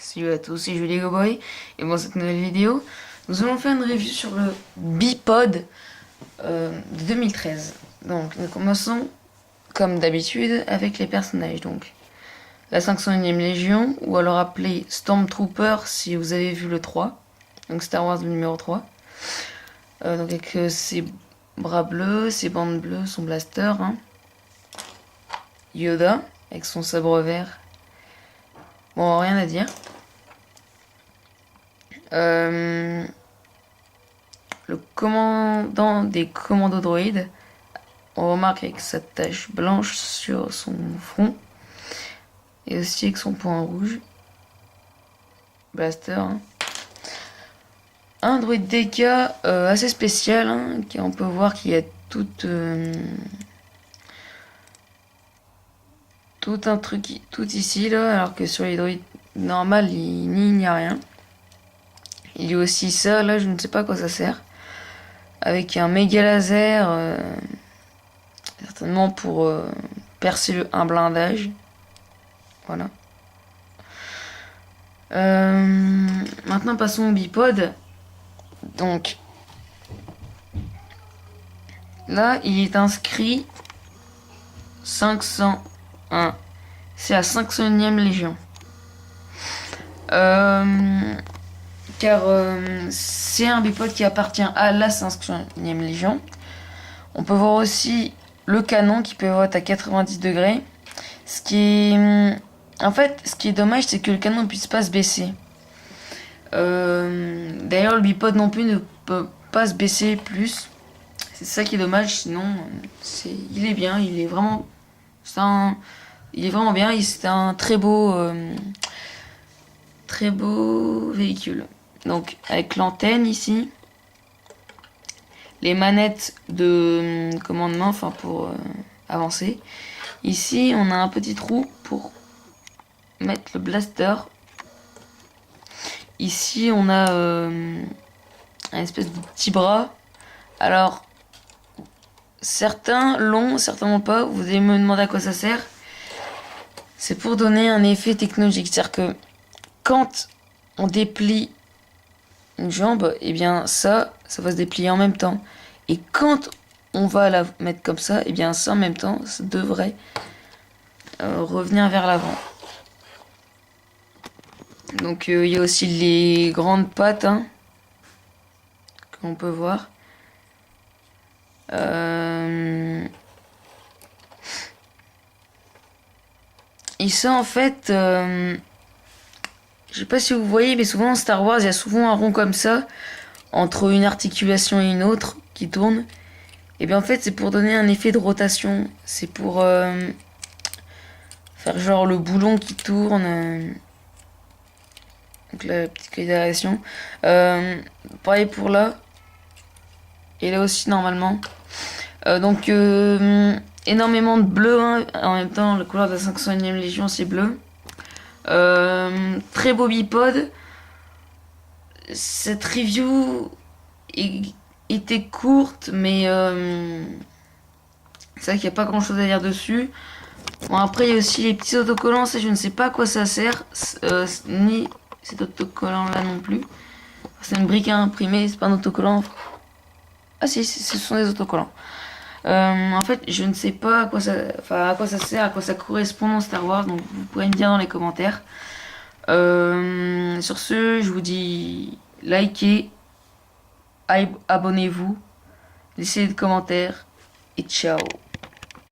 Salut à tous, c'est Julie Goboy et dans cette nouvelle vidéo, nous allons faire une review sur le Bipod de 2013. Donc nous commençons comme d'habitude avec les personnages. Donc la 501e Légion, ou alors appelée Stormtrooper si vous avez vu le 3, donc Star Wars le numéro 3. Donc avec ses bras bleus, ses bandes bleues, son blaster. Yoda avec son sabre vert. Bon, rien à dire. Le commandant des commandos droïdes, on remarque avec sa tache blanche sur son front et aussi avec son point rouge. Blaster. Un droïde DK assez spécial, on peut voir qu'il y a tout un truc tout ici là, alors que sur les droïdes normales il n'y a rien. Il y a aussi ça, là, je ne sais pas à quoi ça sert. Avec un méga laser, certainement pour percer un blindage. Voilà. Maintenant, passons au bipod. Donc, là, il est inscrit 501. C'est la 501e Légion. Car c'est un bipod qui appartient à la 501e Légion. On peut voir aussi le canon qui peut être à 90 degrés. Ce qui est... En fait, ce qui est dommage, c'est que le canon ne puisse pas se baisser. D'ailleurs, le bipod non plus ne peut pas se baisser plus. C'est ça qui est dommage, sinon, il est bien, il est vraiment... Il est vraiment bien, c'est un très beau véhicule. Donc avec l'antenne ici, les manettes de commandement, enfin pour avancer. Ici on a un petit trou pour mettre le blaster. Ici on a un espèce de petit bras. Alors certains l'ont, certains n'ont pas. Vous allez me demander à quoi ça sert. C'est pour donner un effet technologique, c'est-à-dire que quand on déplie une jambe, et bien ça va se déplier en même temps. Et quand on va la mettre comme ça, et bien ça en même temps, ça devrait revenir vers l'avant. Donc il y a aussi les grandes pattes qu'on peut voir. Et ça en fait... je sais pas si vous voyez, mais souvent en Star Wars, il y a souvent un rond comme ça, entre une articulation et une autre, qui tourne. Et bien en fait, c'est pour donner un effet de rotation. C'est pour faire genre le boulon qui tourne. Donc la petite clé d'aération. Pareil pour là. Et là aussi, normalement. Donc, énormément de bleu. En même temps, la couleur de la 501e Légion, c'est bleu. Très beau bipod. Cette review était courte, mais c'est vrai qu'il n'y a pas grand chose à dire dessus. Bon, après il y a aussi les petits autocollants, ça je ne sais pas à quoi ça sert, ni cet autocollant là non plus. C'est une brique à imprimer, c'est pas un autocollant. Ah si, ce sont des autocollants. En fait, je ne sais pas à quoi ça sert, à quoi ça correspond dans Star Wars, donc vous pourrez me dire dans les commentaires. Sur ce, je vous dis likez, abonnez-vous, laissez des commentaires et ciao.